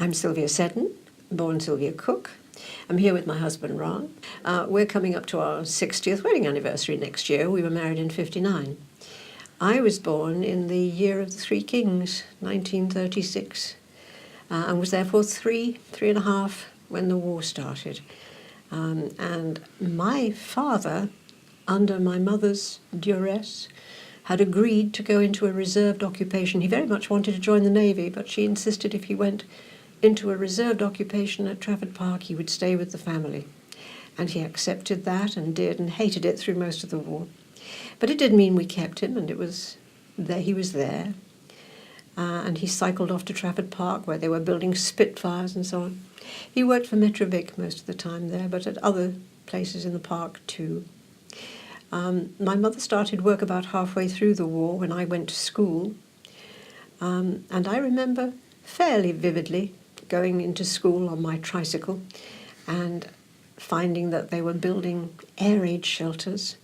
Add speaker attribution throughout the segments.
Speaker 1: I'm Sylvia Seddon, born Sylvia Cook. I'm here with my husband, Ron. We're coming up to our 60th wedding anniversary next year. We were married in '59. I was born in the year of the Three Kings, 1936, and was therefore three and a half when the war started. And my father, under my mother's duress, had agreed to go into a reserved occupation. He very much wanted to join the Navy, but she insisted if he went into a reserved occupation at Trafford Park, he would stay with the family. And he accepted that and did, and hated it through most of the war. But it did mean we kept him, and it was there. He was there. And he cycled off to Trafford Park, where they were building Spitfires and so on. He worked for Metrovic most of the time there, but at other places in the park too. My mother started work about halfway through the war when I went to school. And I remember fairly vividly going into school on my tricycle and finding that they were building air raid shelters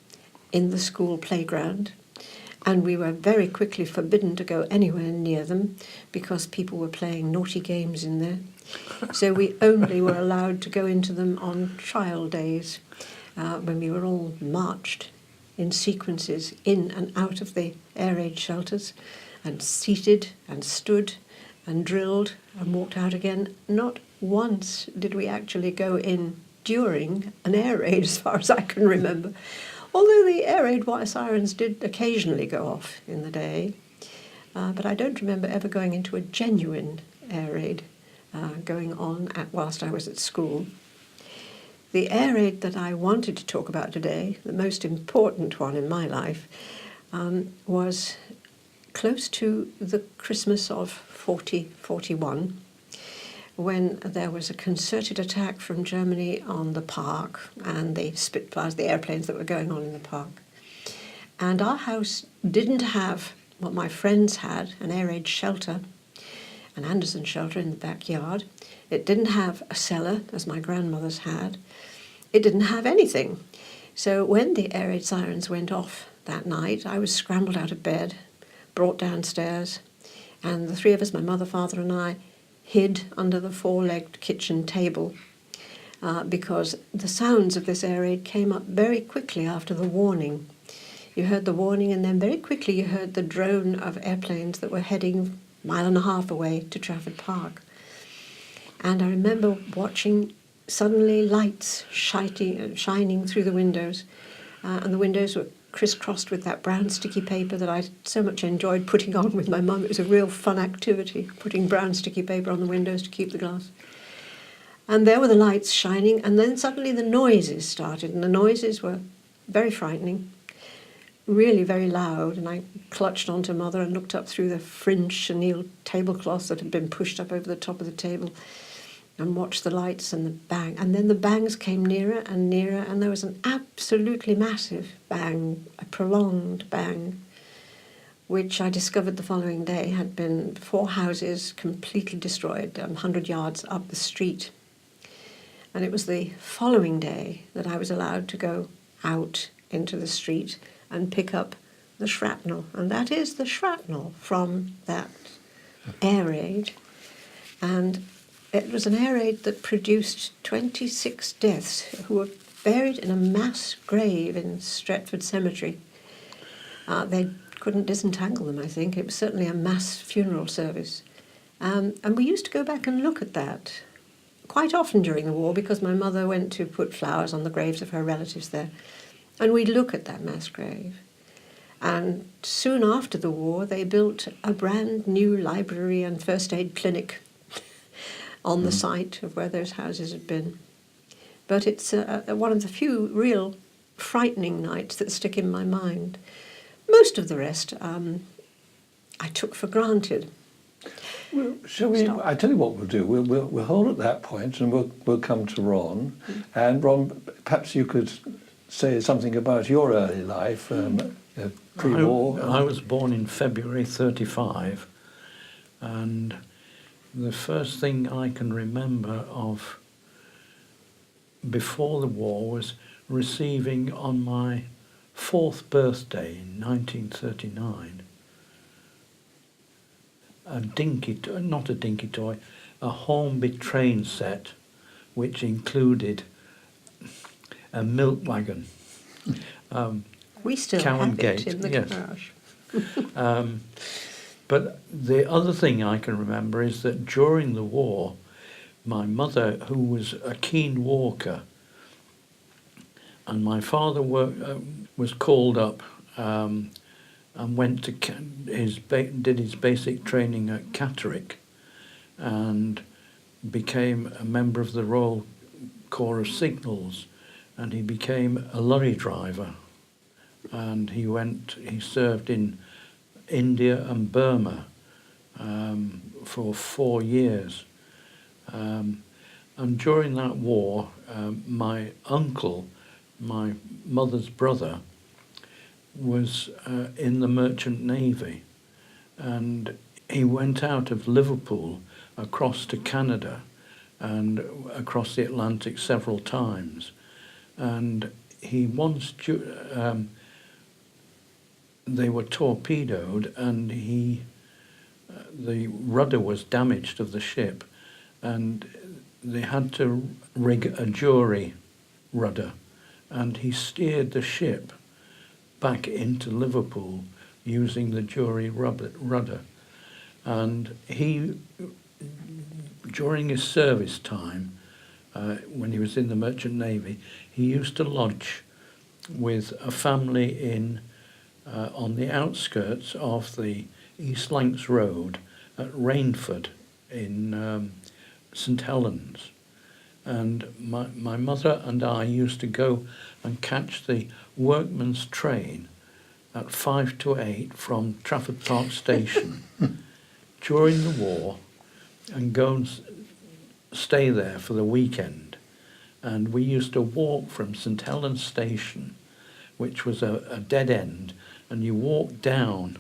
Speaker 1: in the school playground. And we were very quickly forbidden to go anywhere near them because people were playing naughty games in there. So we only were allowed to go into them on trial days when we were all marched in sequences in and out of the air raid shelters and seated and stood and drilled and walked out again. Not once did we actually go in during an air raid, as far as I can remember. Although the air raid sirens did occasionally go off in the day, but I don't remember ever going into a genuine air raid going on whilst I was at school. The air raid that I wanted to talk about today, the most important one in my life, was close to the Christmas of 40-41, when there was a concerted attack from Germany on the park and the Spitfires, the airplanes that were going on in the park. And our house didn't have what my friends had, an air raid shelter, an Anderson shelter in the backyard. It didn't have a cellar, as my grandmother's had. It didn't have anything. So when the air raid sirens went off that night, I was scrambled out of bed, brought downstairs, and the three of us, my mother, father and I, hid under the four-legged kitchen table because the sounds of this air raid came up very quickly after the warning. You heard the warning, and then very quickly you heard the drone of airplanes that were heading a mile and a half away to Trafford Park. And I remember watching suddenly lights shining through the windows, and the windows were crisscrossed with that brown sticky paper that I so much enjoyed putting on with my mum. It was a real fun activity, putting brown sticky paper on the windows to keep the glass. And there were the lights shining, and then suddenly the noises started, and the noises were very frightening, really very loud, and I clutched onto Mother and looked up through the fringed chenille tablecloth that had been pushed up over the top of the table and watched the lights and the bang. And then the bangs came nearer and nearer, and there was an absolutely massive bang, a prolonged bang, which I discovered the following day had been 4 houses completely destroyed, 100 yards up the street. And it was the following day that I was allowed to go out into the street and pick up the shrapnel. And that is the shrapnel from that air raid. And it was an air raid that produced 26 deaths who were buried in a mass grave in Stretford Cemetery. They couldn't disentangle them, I think. It was certainly a mass funeral service. And we used to go back and look at that quite often during the war because my mother went to put flowers on the graves of her relatives there. And we'd look at that mass grave. And soon after the war, they built a brand new library and first aid clinic on the site of where those houses had been. But it's one of the few real frightening nights that stick in my mind. Most of the rest I took for granted.
Speaker 2: Well, shall we? I tell you what we'll do. We'll hold at that point, and we'll come to Ron. And Ron, perhaps you could say something about your early life, pre-war.
Speaker 3: I was born in February '35, and the first thing I can remember of before the war was receiving on my 4th birthday in 1939 a dinky, not a dinky toy, a Hornby train set, which included a milk wagon.
Speaker 1: We still
Speaker 3: Cowan
Speaker 1: have
Speaker 3: Gate,
Speaker 1: it in the
Speaker 3: yes.
Speaker 1: garage.
Speaker 3: But the other thing I can remember is that during the war, my mother, who was a keen walker, and my father was called up and went to did his basic training at Catterick, and became a member of the Royal Corps of Signals, and he became a lorry driver, and he served in India and Burma for 4 years. And during that war, my uncle, my mother's brother, was in the Merchant Navy, and he went out of Liverpool across to Canada and across the Atlantic several times. And he once, they were torpedoed, and the rudder was damaged of the ship, and they had to rig a jury rudder, and he steered the ship back into Liverpool using the jury rudder. And he, during his service time, when he was in the Merchant Navy, he used to lodge with a family on the outskirts of the East Lancs Road at Rainford in St Helens. And my mother and I used to go and catch the workman's train at 5 to 8 from Trafford Park Station during the war, and go and stay there for the weekend. And we used to walk from St Helens Station, which was a dead end, and you walked down,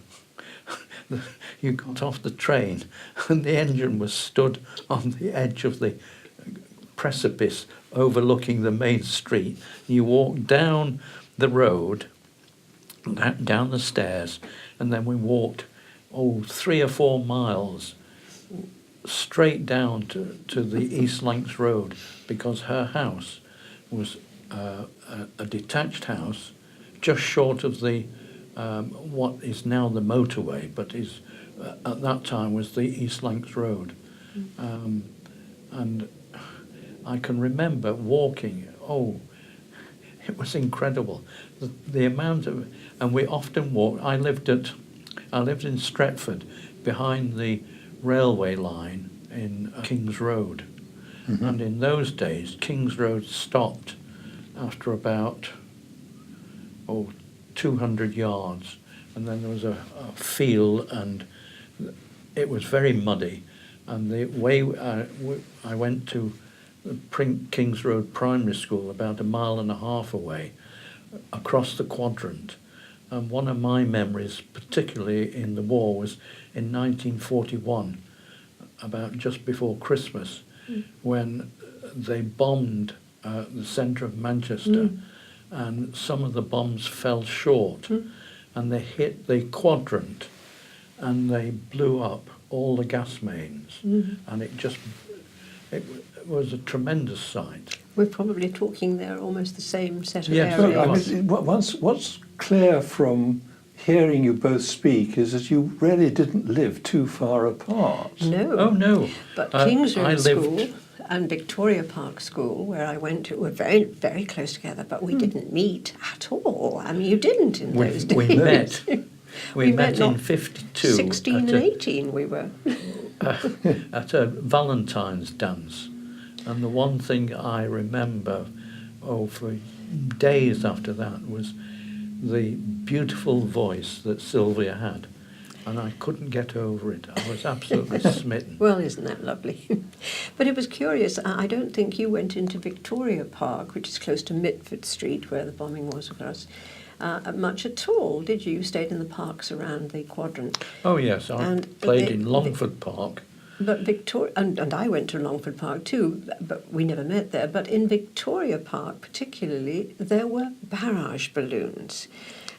Speaker 3: you got off the train, and the engine was stood on the edge of the precipice overlooking the main street. You walked down the road, down the stairs, and then we walked 3 or 4 miles straight down to the East Lancs Road, because her house was a detached house just short of the what is now the motorway, but is at that time was the East Lancs Road. And I can remember walking, it was incredible. The amount of, and we often walked, I lived in Stretford, behind the railway line in King's Road. Mm-hmm. And in those days, King's Road stopped after about 200 yards, and then there was a field, and it was very muddy. And the way I went to King's Road Primary School, about 1.5 miles away, across the quadrant. And one of my memories, particularly in the war, was in 1941, about just before Christmas, when they bombed the centre of Manchester, and some of the bombs fell short, and they hit the quadrant, and they blew up all the gas mains, and it was a tremendous sight.
Speaker 1: We're probably talking there almost the same set of
Speaker 3: Yes.
Speaker 1: areas.
Speaker 2: What's clear from hearing you both speak is that you really didn't live too far apart.
Speaker 1: No.
Speaker 3: Oh, no.
Speaker 1: But King's
Speaker 3: I
Speaker 1: Road
Speaker 3: lived-
Speaker 1: School and Victoria Park School, where I went to, were very, very close together, but we didn't meet at all. I mean, you didn't in those days.
Speaker 3: We met. We met in
Speaker 1: not
Speaker 3: 52.
Speaker 1: 16 and 18 we were.
Speaker 3: At a Valentine's dance. And the one thing I remember, for days after that, was the beautiful voice that Sylvia had. And I couldn't get over it. I was absolutely smitten.
Speaker 1: Well, isn't that lovely? But it was curious. I don't think you went into Victoria Park, which is close to Mitford Street, where the bombing was, of course, much at all, did you? You stayed in the parks around the quadrant.
Speaker 3: Oh, yes. I
Speaker 1: And
Speaker 3: played in Longford Park.
Speaker 1: But Victoria, and I went to Longford Park too, but we never met there. But in Victoria Park particularly, there were barrage balloons.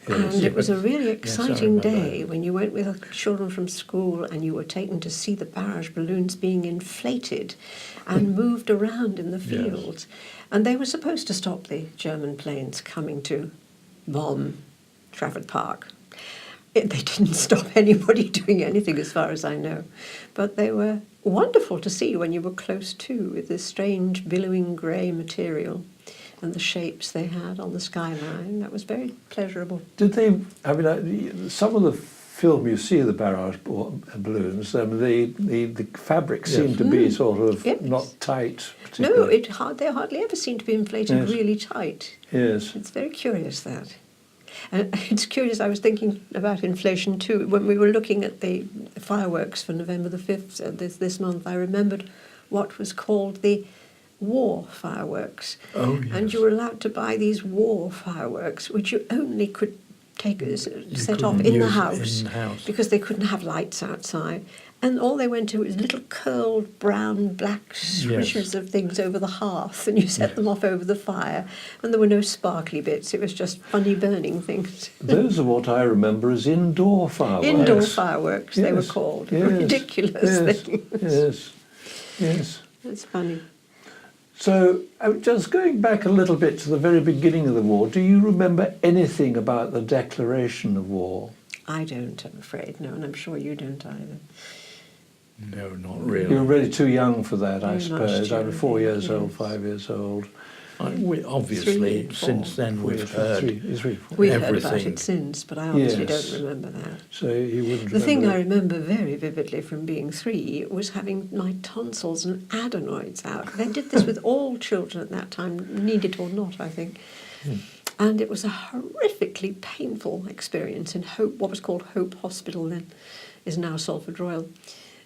Speaker 2: Yes.
Speaker 1: And it was a really
Speaker 3: Yes, I
Speaker 1: exciting
Speaker 3: remember
Speaker 1: day
Speaker 3: that.
Speaker 1: when you went with children from school and you were taken to see the barrage balloons being inflated and moved around in the
Speaker 3: Yes.
Speaker 1: fields. And they were supposed to stop the German planes coming to bomb Trafford Park. They didn't stop anybody doing anything as far as I know. But they were wonderful to see when you were close to, with this strange billowing grey material and the shapes they had on the skyline. That was very pleasurable.
Speaker 2: Did they? I mean, some of the film you see of the barrage balloons, the fabric
Speaker 3: Yes.
Speaker 2: seemed to be sort of
Speaker 1: Yes.
Speaker 2: not tight.
Speaker 1: No,
Speaker 2: particularly.
Speaker 1: they hardly ever seem to be inflated
Speaker 2: Yes.
Speaker 1: really tight.
Speaker 2: Yes.
Speaker 1: It's very curious, that. And it's curious, I was thinking about inflation too. When we were looking at the fireworks for November the 5th this month, I remembered what was called the war fireworks.
Speaker 3: Oh, yes.
Speaker 1: And you were allowed to buy these war fireworks, which you only could set off
Speaker 3: couldn't
Speaker 1: in the
Speaker 3: use it
Speaker 1: house,
Speaker 3: in the house.
Speaker 1: because they couldn't have lights outside. And all they went to was little curled brown, black swishes of things over the hearth, and you set them off over the fire. And there were no sparkly bits, it was just funny burning things.
Speaker 2: Those are what I remember as indoor fireworks.
Speaker 1: Indoor fireworks, they were
Speaker 2: Yes,
Speaker 1: called.
Speaker 2: yes,
Speaker 1: Ridiculous
Speaker 2: yes,
Speaker 1: things.
Speaker 2: Yes, yes.
Speaker 1: That's funny.
Speaker 2: So, just going back a little bit to the very beginning of the war, do you remember anything about the declaration of war?
Speaker 1: I don't, I'm afraid, no, and I'm sure you don't either.
Speaker 3: No, not
Speaker 2: You were
Speaker 3: really.
Speaker 2: really too young for that, I
Speaker 1: Very much
Speaker 2: suppose.
Speaker 1: too
Speaker 2: I was 4 years
Speaker 1: young,
Speaker 2: old,
Speaker 1: yes.
Speaker 2: 5 years old.
Speaker 3: We, obviously,
Speaker 1: 3 and 4.
Speaker 3: since then
Speaker 2: 4
Speaker 3: we've
Speaker 2: years,
Speaker 3: heard.
Speaker 2: 3, 4.
Speaker 1: We've heard about
Speaker 3: Everything.
Speaker 1: it since, but I honestly
Speaker 2: Yes.
Speaker 1: don't remember that.
Speaker 2: So you wouldn't
Speaker 1: The thing I
Speaker 2: remember
Speaker 1: remember very vividly from being 3 was having my tonsils and adenoids out. They did this with all children at that time, need it or not, I think. And it was a horrifically painful experience in Hope, what was called Hope Hospital then, is now Salford Royal.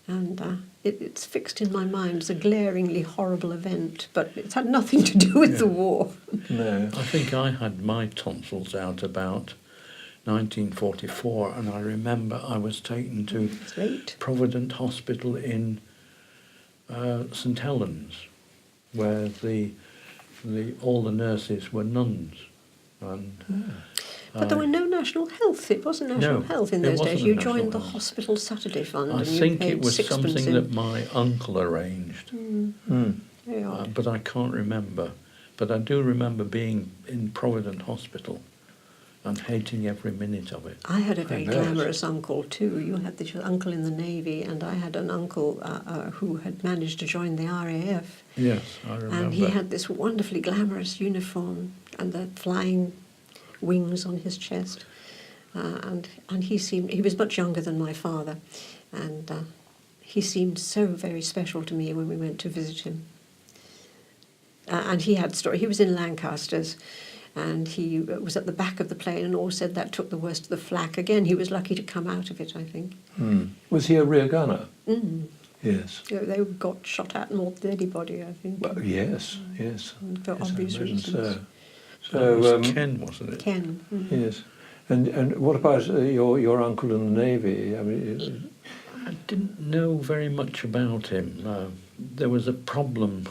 Speaker 1: And it's fixed in my mind as a glaringly horrible event, but it's had nothing to do with the war.
Speaker 2: No.
Speaker 3: I think I had my tonsils out about 1944, and I remember I was taken to
Speaker 1: It's late.
Speaker 3: Provident Hospital in St Helens, where all the nurses were nuns, and
Speaker 1: But there were no national health. It wasn't national
Speaker 3: No,
Speaker 1: health in
Speaker 3: it
Speaker 1: those days.
Speaker 3: wasn't a
Speaker 1: You
Speaker 3: national
Speaker 1: joined the
Speaker 3: health.
Speaker 1: Hospital Saturday Fund
Speaker 3: I
Speaker 1: and you
Speaker 3: think
Speaker 1: paid
Speaker 3: it was
Speaker 1: sixpence
Speaker 3: something
Speaker 1: in.
Speaker 3: that my uncle arranged,
Speaker 1: Very odd.
Speaker 3: but I can't remember. But I do remember being in Provident Hospital and hating every minute of it.
Speaker 1: I had a very
Speaker 2: bet.
Speaker 1: glamorous uncle too. You had this uncle in the Navy, and I had an uncle who had managed to join the RAF.
Speaker 3: Yes, I remember.
Speaker 1: And he had this wonderfully glamorous uniform and the flying wings on his chest. And he was much younger than my father. And he seemed so very special to me when we went to visit him. And he had story. He was in Lancasters, and he was at the back of the plane, and all said that took the worst of the flak. Again, he was lucky to come out of it, I think.
Speaker 2: Was he a rear gunner?
Speaker 1: Mm.
Speaker 2: Yes.
Speaker 1: They got shot at more than anybody, I think.
Speaker 2: Well, yes, yes.
Speaker 1: For
Speaker 2: Yes, I
Speaker 1: obvious
Speaker 2: imagine
Speaker 1: reasons.
Speaker 2: so.
Speaker 3: That was
Speaker 2: So,
Speaker 3: Ken, wasn't it?
Speaker 1: Ken.
Speaker 2: yes. And what about your uncle in the Navy? I mean,
Speaker 3: I didn't know very much about him. There was a problem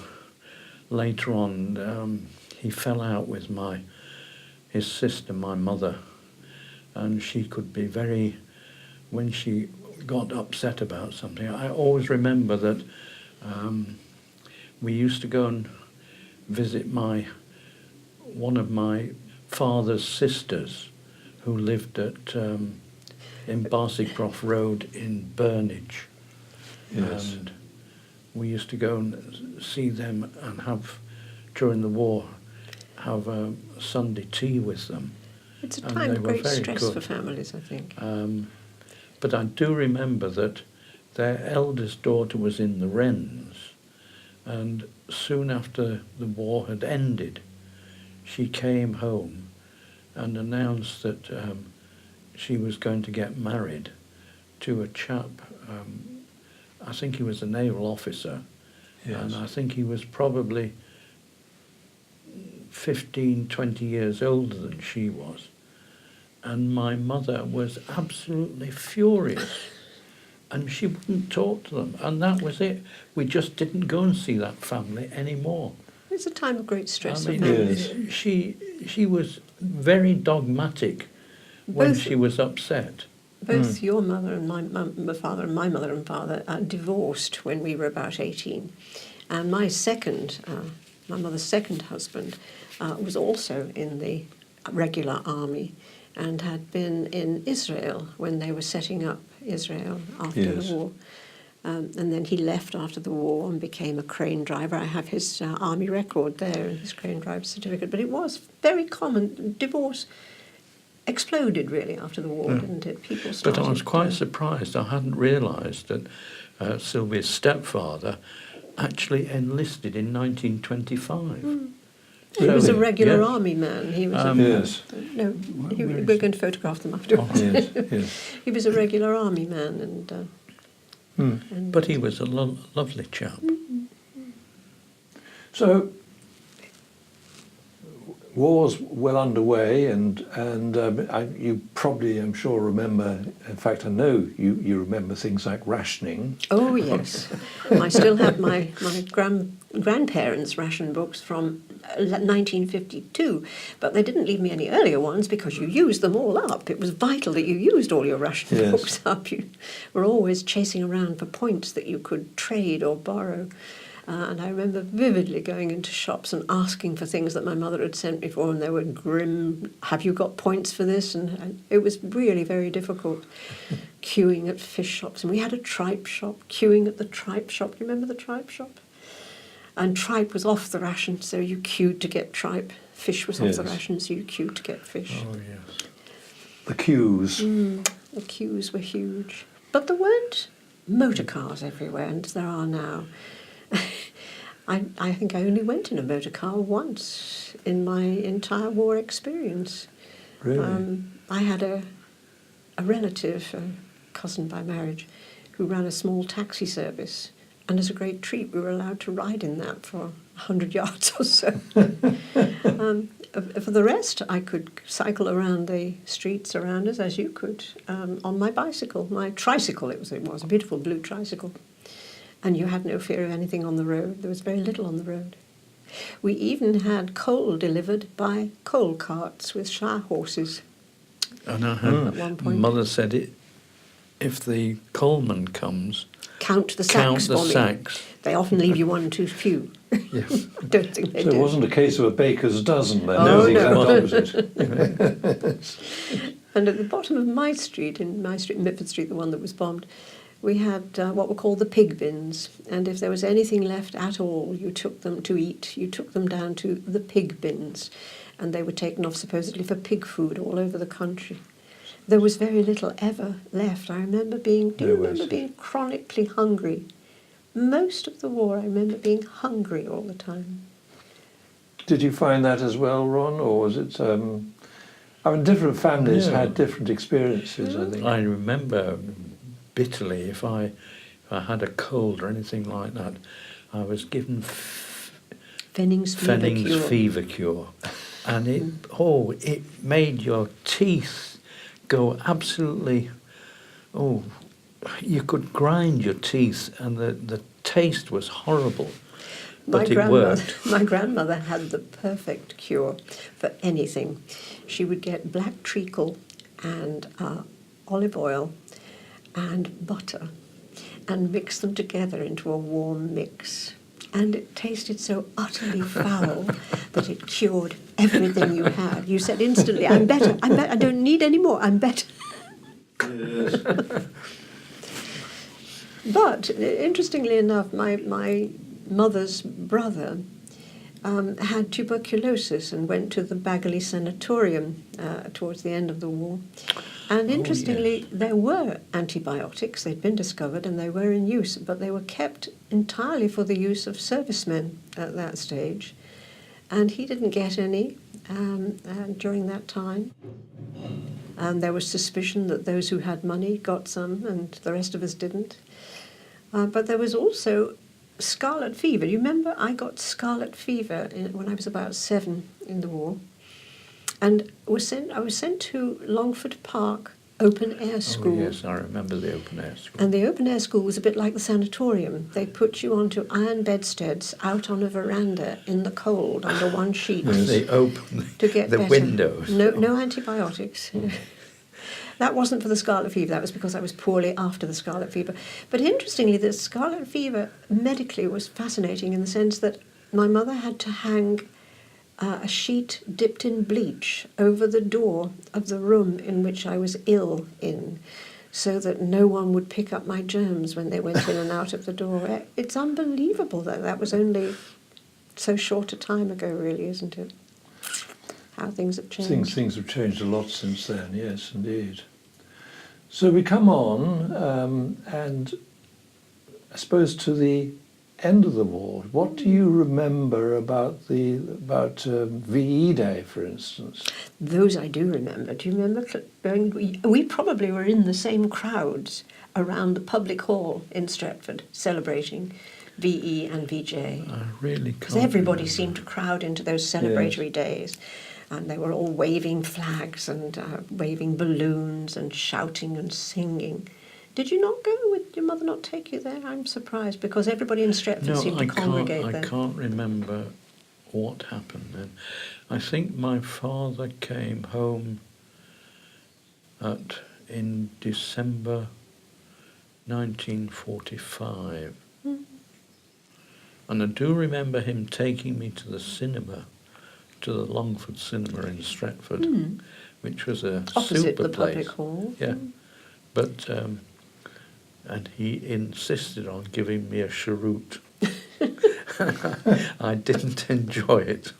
Speaker 3: later on. He fell out with his sister, my mother, and she could be very, when she got upset about something. I always remember that we used to go and visit one of my father's sisters, who lived in Barcycroft Road in Burnage.
Speaker 2: Yes.
Speaker 3: And we used to go and see them and during the war, have a Sunday tea with them.
Speaker 1: It's a
Speaker 3: And
Speaker 1: time
Speaker 3: they
Speaker 1: of
Speaker 3: were
Speaker 1: great
Speaker 3: very
Speaker 1: stress
Speaker 3: good.
Speaker 1: for families, I think.
Speaker 3: But I do remember that their eldest daughter was in the Wrens, and soon after the war had ended, she came home and announced that she was going to get married to a chap, I think he was a naval officer,
Speaker 2: Yes.
Speaker 3: and I think he was probably 15, 20 years older than she was. And my mother was absolutely furious and she wouldn't talk to them, and that was it. We just didn't go and see that family anymore.
Speaker 1: It's a time of great stress.
Speaker 3: I mean,
Speaker 1: for families.
Speaker 3: she was very dogmatic when
Speaker 1: Both-
Speaker 3: she was upset.
Speaker 1: Both your mother and my father and my mother and father divorced when we were about 18. And my mother's second husband was also in the regular army and had been in Israel when they were setting up Israel after
Speaker 2: Yes.
Speaker 1: the war. And then he left after the war and became a crane driver. I have his army record there and his crane driver certificate. But it was very common. Divorce exploded really after the war, didn't it? People started.
Speaker 3: But I was quite surprised. I hadn't realised that Sylvia's stepfather actually enlisted in 1925.
Speaker 1: He was a
Speaker 3: So,
Speaker 1: regular
Speaker 3: yes.
Speaker 1: army man. He was
Speaker 2: Yes.
Speaker 1: no.
Speaker 3: where is
Speaker 1: We're going to photograph them afterwards.
Speaker 2: Yes, yes.
Speaker 1: He was a regular army man, and
Speaker 3: But he was a lovely chap.
Speaker 2: So, war's well underway, and you probably, I'm sure, remember. In fact, I know you remember things like rationing.
Speaker 1: oh yes, I still have my grandparents' ration books from 1952, but they didn't leave me any earlier ones because you used them all up. It was vital that you used all your ration
Speaker 2: Yes.
Speaker 1: books up. You were always chasing around for points that you could trade or borrow. And I remember vividly going into shops and asking for things that my mother had sent me for, and they were grim. Have you got points for this? And it was really very difficult. Queuing at fish shops, and we had a tripe shop. Queuing at the tripe shop. Do you remember the tripe shop? And tripe was off the ration, so you queued to get tripe. Fish was off the
Speaker 2: Yes.
Speaker 1: ration, so you queued to get fish.
Speaker 3: Oh, yes.
Speaker 2: The queues.
Speaker 1: The queues were huge. But there weren't motor cars everywhere, and there are now. I think I only went in a motor car once in my entire war experience.
Speaker 2: Really?
Speaker 1: I had a relative, a cousin by marriage, who ran a small taxi service. And as a great treat, we were allowed to ride in that for 100 yards or so. For the rest, I could cycle around the streets around us, as you could, on my bicycle, my tricycle. It was a beautiful blue tricycle. And you had no fear of anything on the road. There was very little on the road. We even had coal delivered by coal carts with shire horses.
Speaker 3: And I had,
Speaker 1: At one point.
Speaker 3: Mother said, if the coalman comes,
Speaker 1: Count the
Speaker 3: count
Speaker 1: sacks
Speaker 3: the
Speaker 1: for me.
Speaker 3: sacks.
Speaker 1: They often leave you one too few.
Speaker 3: Yes.
Speaker 1: I don't think they
Speaker 2: So
Speaker 1: do.
Speaker 2: it wasn't a case of a baker's dozen then.
Speaker 1: Oh,
Speaker 2: It was the
Speaker 1: no.
Speaker 2: exact opposite.
Speaker 1: And at the bottom of my street, Mitford Street, the one that was bombed, we had what were called the pig bins. And if there was anything left at all you took them to eat, you took them down to the pig bins. And they were taken off supposedly for pig food all over the country. There was very little ever left. I remember being chronically hungry. Most of the war I remember being hungry all the time.
Speaker 2: Did you find that as well, Ron, or was it? I mean, different families
Speaker 3: Yeah.
Speaker 2: had different experiences. I think.
Speaker 3: I remember bitterly if I had a cold or anything like that, I was given
Speaker 1: Fennings
Speaker 3: fever cure, and it made your teeth go absolutely. Oh, you could grind your teeth, and the taste was horrible. But it worked.
Speaker 1: My grandmother had the perfect cure for anything. She would get black treacle and olive oil and butter and mix them together into a warm mix. And it tasted so utterly foul that it cured everything you had. You said instantly, I'm better, I don't need any more, I'm better.
Speaker 2: Yes.
Speaker 1: But interestingly enough, my mother's brother had tuberculosis and went to the Bagley Sanatorium towards the end of the war. And interestingly, there were antibiotics, they'd been discovered and they were in use, but they were kept entirely for the use of servicemen at that stage. And he didn't get any during that time. And there was suspicion that those who had money got some and the rest of us didn't. But there was also scarlet fever. You remember I got scarlet fever when I was about 7 in the war. And I was sent to Longford Park open-air school.
Speaker 3: Oh, yes, I remember the open-air school.
Speaker 1: And the open-air school was a bit like the sanatorium. They put you onto iron bedsteads out on a veranda in the cold under one sheet.
Speaker 3: They open
Speaker 1: to get
Speaker 3: the
Speaker 1: better.
Speaker 3: windows.
Speaker 1: No antibiotics. That wasn't for the scarlet fever. That was because I was poorly after the scarlet fever. But interestingly, the scarlet fever medically was fascinating in the sense that my mother had to hang a sheet dipped in bleach over the door of the room in which I was ill in, so that no one would pick up my germs when they went in and out of the door. It's unbelievable that that was only so short a time ago, really, isn't it? How things have changed.
Speaker 2: Things have changed a lot since then, yes, indeed. So we come on, and I suppose to the end of the war. What do you remember about VE Day, for instance?
Speaker 1: Those I do remember. Do you remember going? We probably were in the same crowds around the public hall in Stretford celebrating VE and VJ.
Speaker 3: I really can't.
Speaker 1: Because everybody
Speaker 3: remember.
Speaker 1: seemed to crowd into those celebratory days. And they were all waving flags and waving balloons and shouting and singing. Did you not go? Would your mother not take you there? I'm surprised, because everybody in Stretford seemed to congregate there.
Speaker 3: I can't remember what happened then. I think my father came home in December 1945. And I do remember him taking me to the cinema, to the Longford Cinema in Stretford, which was a
Speaker 1: opposite
Speaker 3: super
Speaker 1: the
Speaker 3: place.
Speaker 1: public hall.
Speaker 3: Yeah, but and he insisted on giving me a cheroot. I didn't enjoy it.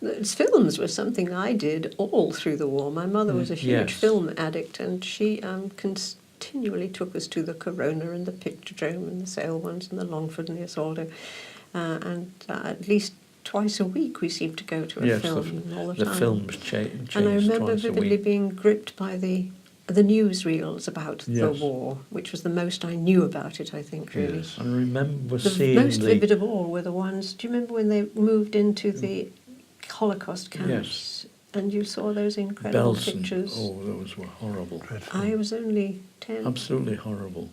Speaker 1: Those films were something I did all through the war. My mother was a huge
Speaker 3: Yes.
Speaker 1: film addict, and she continually took us to the Corona and the Pictodrome and the Sale ones and the Longford and the Isolde. And at least twice a week we seemed to go to a
Speaker 3: Yes,
Speaker 1: film all the
Speaker 3: the
Speaker 1: time.
Speaker 3: films changed
Speaker 1: And I remember
Speaker 3: twice a
Speaker 1: vividly
Speaker 3: week.
Speaker 1: being gripped by the newsreels about the
Speaker 3: Yes.
Speaker 1: war, which was the most I knew about it, I think, really.
Speaker 2: Yes.
Speaker 3: I remember
Speaker 1: The
Speaker 3: seeing
Speaker 1: most
Speaker 3: the
Speaker 1: vivid of all were the ones, do you remember when they moved into the Holocaust camps? And you saw those incredible
Speaker 3: Belsen.
Speaker 1: pictures.
Speaker 3: Oh, those were horrible.
Speaker 2: Dreadful.
Speaker 1: I was only 10.
Speaker 3: Absolutely horrible.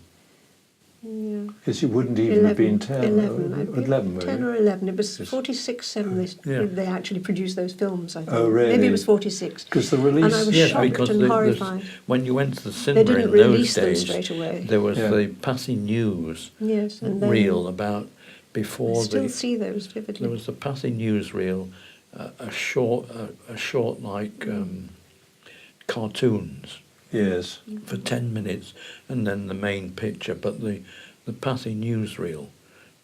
Speaker 1: Yeah.
Speaker 2: Because you wouldn't even have been 10.
Speaker 1: 11, I'd be
Speaker 2: 11 were
Speaker 1: 10
Speaker 2: you?
Speaker 1: or 11. It was
Speaker 2: Yes.
Speaker 1: 46, 7.
Speaker 3: Yeah.
Speaker 1: They actually produced those films, I think.
Speaker 2: Oh, really?
Speaker 1: Maybe it was 46.
Speaker 2: Because the
Speaker 1: And
Speaker 2: release...
Speaker 1: I was
Speaker 3: Yes,
Speaker 1: shocked
Speaker 3: because
Speaker 1: and
Speaker 3: the,
Speaker 1: horrified.
Speaker 3: when you went to the cinema
Speaker 1: They didn't
Speaker 3: in those
Speaker 1: release them
Speaker 3: days,
Speaker 1: straight away.
Speaker 3: there was
Speaker 2: Yeah.
Speaker 3: the passing news
Speaker 1: Yes, and then
Speaker 3: reel about
Speaker 1: I
Speaker 3: before
Speaker 1: still
Speaker 3: the.
Speaker 1: see those vividly.
Speaker 3: There was the passing news reel, a short like cartoons
Speaker 2: Yes.
Speaker 3: for 10 minutes, and then the main picture. But the passing newsreel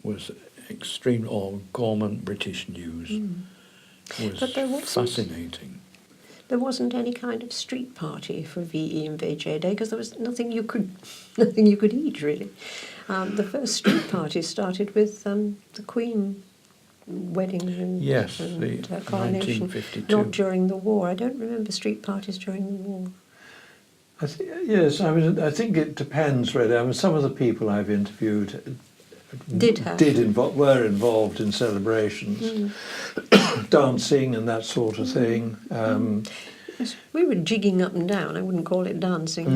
Speaker 3: was extreme, or Gorman British News was
Speaker 1: But there wasn't-
Speaker 3: fascinating.
Speaker 1: There wasn't any kind of street party for VE and VJ Day because there was nothing you could eat, really. The first street party started with the Queen wedding and,
Speaker 3: Yes,
Speaker 1: and
Speaker 3: the
Speaker 1: her coronation.
Speaker 3: 1952.
Speaker 1: Not during the war. I don't remember street parties during the war.
Speaker 2: Yes, I think it depends, really. I mean, some of the people I've interviewed were involved in celebrations, dancing and that sort of thing.
Speaker 1: Yes, we were jigging up and down. I wouldn't call it dancing.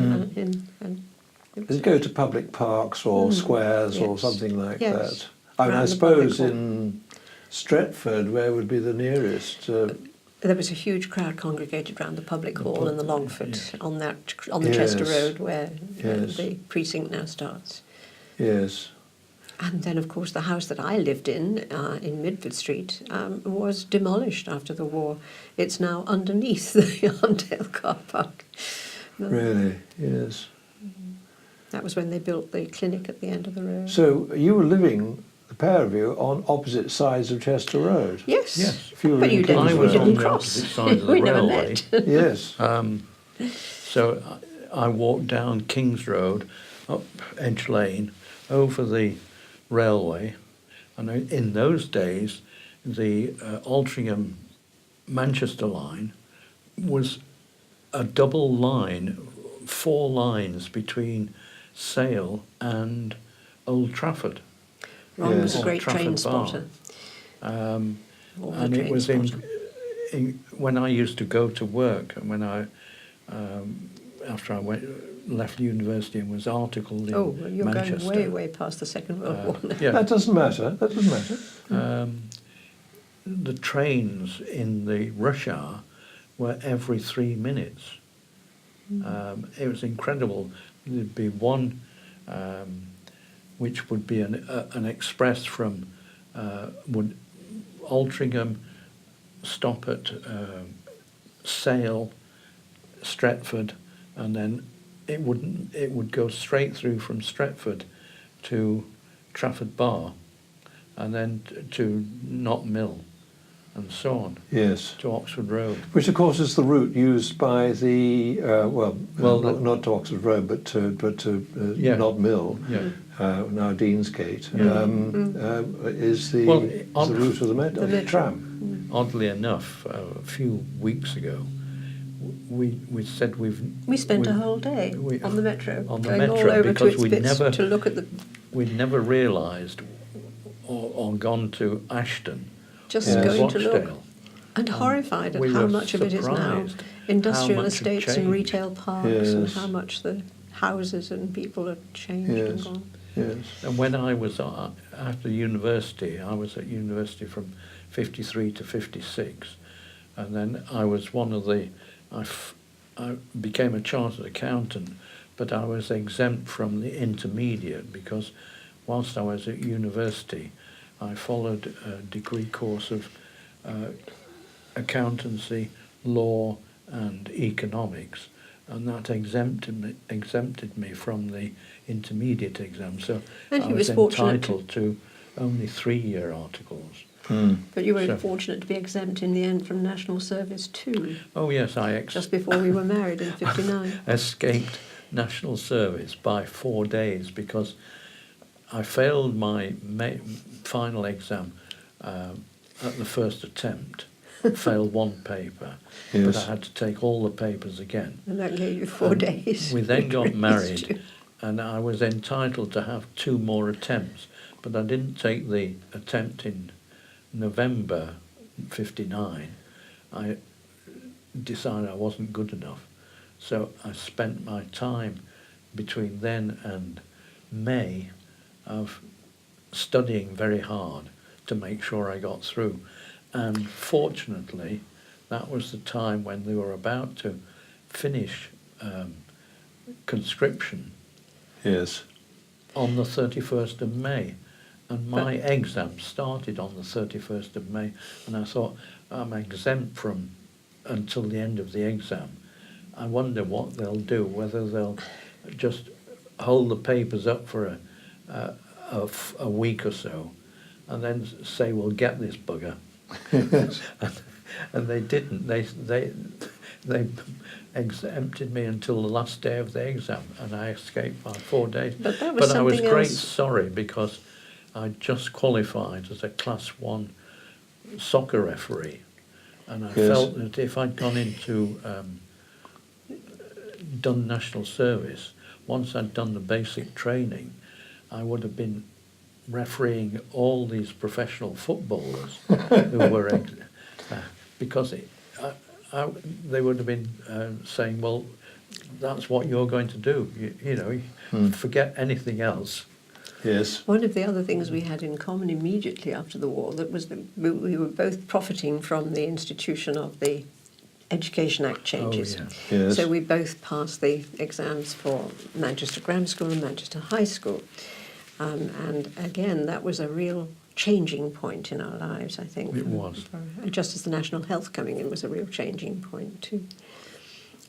Speaker 2: They go to public parks or squares or
Speaker 1: yes.
Speaker 2: something like
Speaker 1: Yes,
Speaker 2: that. I mean, I
Speaker 1: round the
Speaker 2: suppose
Speaker 1: public
Speaker 2: in Stretford, where would be the nearest?
Speaker 1: There was a huge crowd congregated round the public hall in the Longford on the
Speaker 2: Yes.
Speaker 1: Chester Road where
Speaker 2: Yes.
Speaker 1: the precinct now starts.
Speaker 2: Yes.
Speaker 1: And then, of course, the house that I lived in Midford Street, was demolished after the war. It's now underneath the Arndale car park.
Speaker 2: Really, yes.
Speaker 1: That was when they built the clinic at the end of the road.
Speaker 2: So you were living, the pair of you, on opposite sides of Chester Road?
Speaker 1: Yes.
Speaker 3: Yes.
Speaker 2: If you were
Speaker 1: But
Speaker 2: in
Speaker 1: you didn't,
Speaker 3: I
Speaker 1: we
Speaker 3: was
Speaker 2: Kingswell.
Speaker 3: on
Speaker 1: didn't
Speaker 3: the
Speaker 1: cross.
Speaker 3: opposite side of the
Speaker 1: We never
Speaker 3: railway.
Speaker 1: met.
Speaker 2: Yes.
Speaker 3: So I walked down King's Road, up Edge Lane, over the railway, and in those days, the Altrincham Manchester line was a double line, 4 lines between Sale and Old Trafford.
Speaker 1: Ron was a
Speaker 2: Yes.
Speaker 1: great
Speaker 3: Trafford
Speaker 1: train
Speaker 3: Bar.
Speaker 1: spotter. Or a
Speaker 3: And it
Speaker 1: train
Speaker 3: was
Speaker 1: spotter.
Speaker 3: when I used to go to work, and when I after I left university and was articled in
Speaker 1: Oh, well, you're
Speaker 3: Manchester.
Speaker 1: going way, way past the Second World War now.
Speaker 3: Yeah.
Speaker 2: That doesn't matter. That doesn't matter.
Speaker 3: The trains in the rush hour were every 3 minutes. It was incredible. There'd be one which would be an express from Altrincham, stop at Sale, Stretford, and then it would go straight through from Stretford to Trafford Bar, and then to Knott Mill, and so on.
Speaker 2: Yes.
Speaker 3: To Oxford Road.
Speaker 2: Which, of course, is the route used by the not to Oxford Road, but to
Speaker 3: Yeah.
Speaker 2: Knott Mill,
Speaker 3: Yeah.
Speaker 2: now Deansgate,
Speaker 3: Yeah.
Speaker 2: is the route of the tram.
Speaker 3: Oddly enough, a few weeks ago, we said
Speaker 1: We spent a whole day on the metro,
Speaker 3: on the
Speaker 1: going
Speaker 3: metro,
Speaker 1: all over to
Speaker 3: because
Speaker 1: its
Speaker 3: we'd
Speaker 1: bits
Speaker 3: never-
Speaker 1: to look at the,
Speaker 3: We'd never realised or gone to Ashton
Speaker 1: just
Speaker 2: Yes.
Speaker 3: or
Speaker 1: going to look,
Speaker 3: Rochdale.
Speaker 1: and horrified at
Speaker 3: we
Speaker 1: how
Speaker 3: were
Speaker 1: much of it is now
Speaker 3: surprised
Speaker 1: industrial
Speaker 3: how much had
Speaker 1: estates and
Speaker 3: changed.
Speaker 1: retail parks, and
Speaker 2: Yes.
Speaker 1: how much the houses and people have changed and
Speaker 2: Yes.
Speaker 1: gone.
Speaker 2: Yes.
Speaker 3: And when I was after university, I was at university from 53 to 56, and then I was one of the, I became a chartered accountant, but I was exempt from the intermediate because whilst I was at university, I followed a degree course of accountancy, law and economics, and that exempted me from the intermediate exam. So
Speaker 1: And
Speaker 3: I
Speaker 1: he
Speaker 3: was
Speaker 1: was fortunate
Speaker 3: entitled to only 3-year articles.
Speaker 1: But you were
Speaker 3: So-
Speaker 1: fortunate to be exempt in the end from national service too,
Speaker 3: Oh yes, I
Speaker 1: just before we were married in '59.
Speaker 3: escaped national service by 4 days because I failed my final exam at the first attempt, failed one paper, but
Speaker 2: Yes.
Speaker 3: I had to take all the papers again.
Speaker 1: And that gave you 4 days.
Speaker 3: We then got
Speaker 1: Released
Speaker 3: married,
Speaker 1: you.
Speaker 3: and I was entitled to have 2 more attempts, but I didn't take the attempt in November '59. I decided I wasn't good enough, so I spent my time between then and May of studying very hard to make sure I got through. And fortunately, that was the time when they were about to finish conscription
Speaker 2: Yes.
Speaker 3: on the 31st of May. And my exam started on the 31st of May, and I thought, I'm exempt from until the end of the exam. I wonder what they'll do, whether they'll just hold the papers up for a week or so, and then say, we'll get this bugger. And they didn't. They exempted me until the last day of the exam, and I escaped by 4 days.
Speaker 1: But that was
Speaker 3: I was
Speaker 1: something
Speaker 3: great
Speaker 1: else.
Speaker 3: sorry because I just qualified as a Class 1 soccer referee, and I
Speaker 2: Yes.
Speaker 3: felt that if I'd gone into done national service, once I'd done the basic training, I would have been refereeing all these professional footballers who were because they would have been saying, well, that's what you're going to do. You know, forget anything else.
Speaker 2: Yes.
Speaker 1: One of the other things we had in common immediately after the war that was that we were both profiting from the institution of the Education Act changes.
Speaker 3: Oh, yeah.
Speaker 2: Yes.
Speaker 1: So we both passed the exams for Manchester Grammar School and Manchester High School. And again, that was a real changing point in our lives, I think.
Speaker 3: It was.
Speaker 1: Just as the National Health coming in was a real changing point too.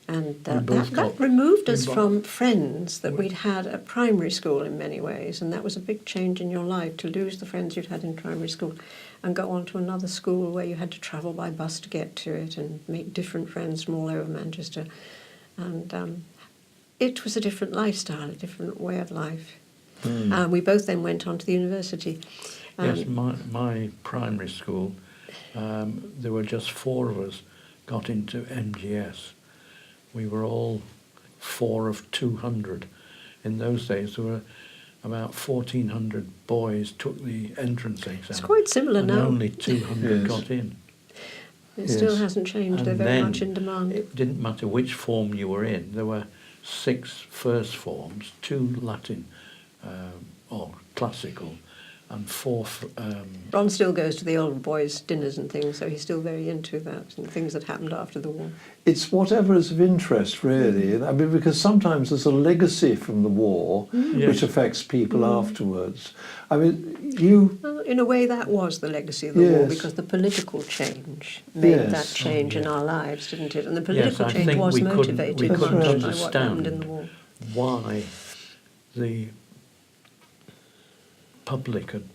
Speaker 1: And
Speaker 3: We both
Speaker 1: that
Speaker 3: got-
Speaker 1: removed us
Speaker 3: we
Speaker 1: from friends that we'd had at primary school in many ways, and that was a big change in your life, to lose the friends you'd had in primary school and go on to another school where you had to travel by bus to get to it and make different friends from all over Manchester. And it was a different lifestyle, a different way of life. And we both then went on to the university.
Speaker 3: Yes, my primary school, there were just 4 of us got into MGS. We were all 4 of 200. In those days, there were about 1,400 boys took the entrance exam.
Speaker 1: It's quite similar
Speaker 3: and
Speaker 1: now.
Speaker 3: only 200
Speaker 2: Yes.
Speaker 3: got in.
Speaker 1: It still
Speaker 2: Yes.
Speaker 1: hasn't changed.
Speaker 3: And
Speaker 1: They're very
Speaker 3: then
Speaker 1: much in demand.
Speaker 3: It didn't matter which form you were in. There were 6 first forms, 2 Latin or classical, and 4
Speaker 1: Ron still goes to the old boys' dinners and things, so he's still very into that and things that happened after the war.
Speaker 2: It's whatever is of interest, really. I mean, because sometimes there's a legacy from the war which
Speaker 3: Yes.
Speaker 2: affects people afterwards. I mean, you...
Speaker 1: Well, in a way, that was the legacy of the war,
Speaker 2: Yes.
Speaker 1: because the political change made
Speaker 2: Yes.
Speaker 1: that change in
Speaker 3: yeah.
Speaker 1: our lives, didn't it? And the political
Speaker 3: I
Speaker 1: change
Speaker 3: think
Speaker 1: was
Speaker 3: we couldn't
Speaker 1: motivated much by
Speaker 3: understand
Speaker 1: what happened in the war.
Speaker 3: why the public had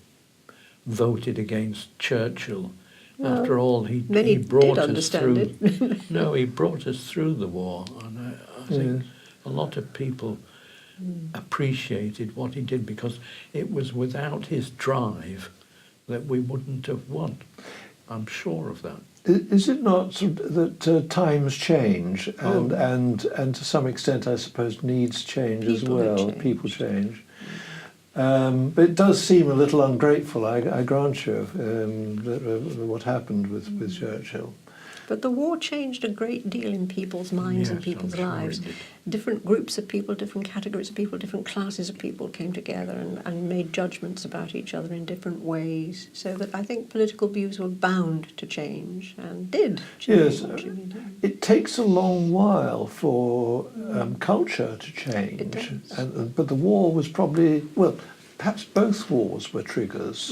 Speaker 3: voted against Churchill.
Speaker 1: Well,
Speaker 3: After all,
Speaker 1: many
Speaker 3: he brought
Speaker 1: did
Speaker 3: us
Speaker 1: understand
Speaker 3: through.
Speaker 1: it.
Speaker 3: No, he brought us through the war, and I think a lot of people appreciated what he did, because it was without his drive that we wouldn't have won. I'm sure of that.
Speaker 2: Is it not sort of that times change and to some extent, I suppose, needs change as
Speaker 1: People have
Speaker 2: well?
Speaker 1: changed.
Speaker 2: People change. But it does seem a little ungrateful, I grant you, what happened with Churchill.
Speaker 1: But the war changed a great deal in people's minds and
Speaker 3: Yes,
Speaker 1: people's
Speaker 3: I'm sure
Speaker 1: lives.
Speaker 3: it did.
Speaker 1: Different groups of people, different categories of people, different classes of people came together and made judgments about each other in different ways. So that I think political views were bound to change, and did change.
Speaker 2: Yes, it takes a long while for culture to change.
Speaker 1: It does.
Speaker 2: But the war was probably, well, perhaps both wars were triggers.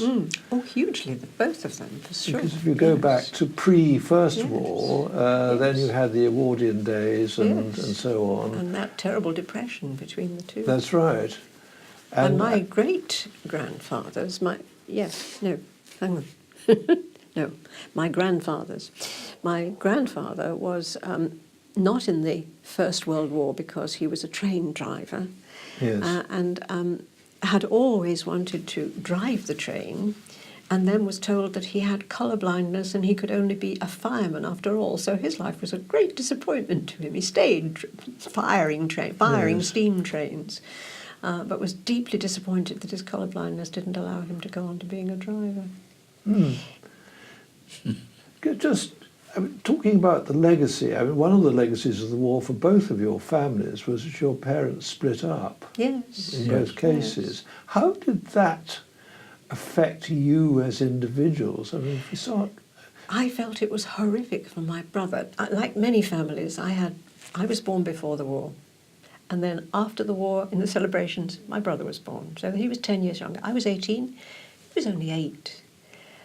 Speaker 1: Oh, hugely, both of them, for sure.
Speaker 2: Because if you go back to pre-First
Speaker 1: Yes.
Speaker 2: War, then you had the Edwardian days and
Speaker 1: Yes.
Speaker 2: so on.
Speaker 1: And that terrible depression between the two.
Speaker 2: That's right.
Speaker 1: And my great-grandfathers, my grandfathers. My grandfather was not in the First World War because he was a train driver.
Speaker 2: Yes.
Speaker 1: And had always wanted to drive the train, and then was told that he had colour blindness and he could only be a fireman after all. So his life was a great disappointment to him. He stayed firing
Speaker 2: Yes.
Speaker 1: steam trains, but was deeply disappointed that his colour blindness didn't allow him to go on to being a driver.
Speaker 2: Just talking about the legacy, I mean, one of the legacies of the war for both of your families was that your parents split up
Speaker 1: Yes.
Speaker 2: in both cases. How did that affect you as individuals? I mean, if you start...
Speaker 1: I felt it was horrific for my brother. Like many families, I was born before the war. And then after the war, in the celebrations, my brother was born. So he was 10 years younger. I was 18. He was only 8.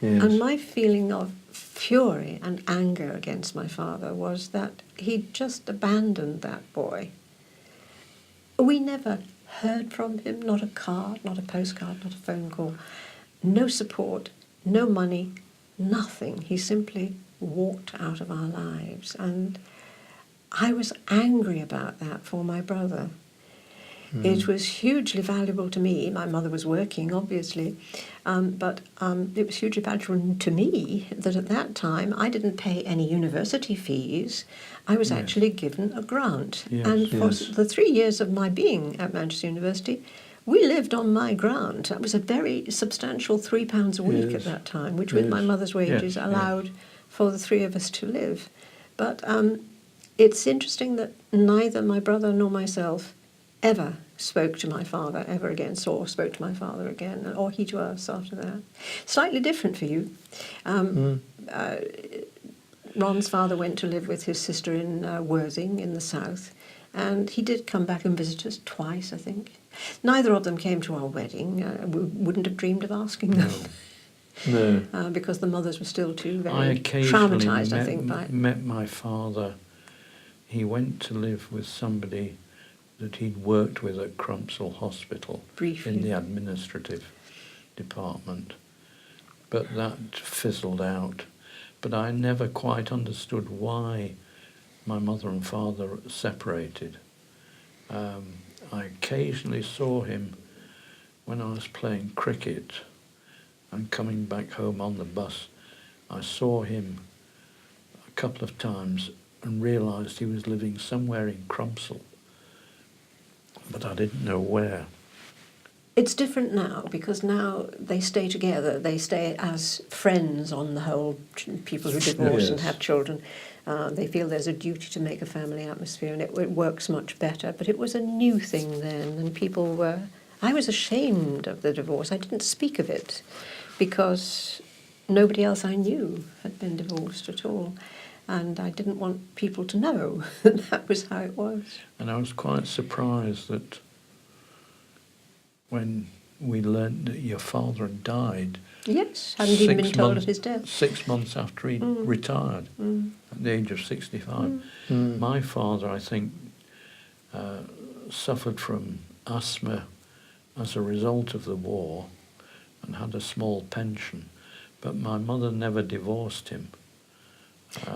Speaker 2: Yes.
Speaker 1: And my feeling of fury and anger against my father was that he'd just abandoned that boy. We never heard from him, not a card, not a postcard, not a phone call, no support, no money, nothing. He simply walked out of our lives. And I was angry about that for my brother. It was hugely valuable to me. My mother was working, obviously, but it was hugely valuable to me that at that time I didn't pay any university fees. I was actually given a grant.
Speaker 3: Yes.
Speaker 1: And for
Speaker 2: Yes.
Speaker 1: the 3 years of my being at Manchester University, we lived on my grant. That was a very substantial £3 a week
Speaker 2: Yes.
Speaker 1: at that time, which with my
Speaker 2: Yes.
Speaker 1: mother's wages
Speaker 3: Yes,
Speaker 1: allowed for the 3 of us to live. But it's interesting that neither my brother nor myself ever spoke to my father ever again, or spoke to my father again, or he to us after that. Slightly different for you. Ron's father went to live with his sister in Worthing in the south, and he did come back and visit us twice, I think. Neither of them came to our wedding. We wouldn't have dreamed of asking them.
Speaker 2: No.
Speaker 1: Because the mothers were still too
Speaker 3: I
Speaker 1: very
Speaker 3: occasionally
Speaker 1: traumatised, I think, by it.
Speaker 3: met my father. He went to live with somebody that he'd worked with at Crumpsall Hospital
Speaker 1: Briefly.
Speaker 3: in the administrative department. But that fizzled out. But I never quite understood why my mother and father separated. I occasionally saw him when I was playing cricket and coming back home on the bus. I saw him a couple of times and realised he was living somewhere in Crumpsall, but I didn't know where.
Speaker 1: It's different now because now they stay together. They stay as friends on the whole. People who divorce and
Speaker 2: Yes.
Speaker 1: have children, they feel there's a duty to make a family atmosphere, and it works much better. But it was a new thing then, and people were. I was ashamed of the divorce. I didn't speak of it because nobody else I knew had been divorced at all, and I didn't want people to know that that was how it was.
Speaker 3: And I was quite surprised that when we learned that your father had died,
Speaker 1: Yes, hadn't even been told of his death.
Speaker 3: 6 months after he retired, at the age of 65. My father, I think, suffered from asthma as a result of the war and had a small pension, but my mother never divorced him.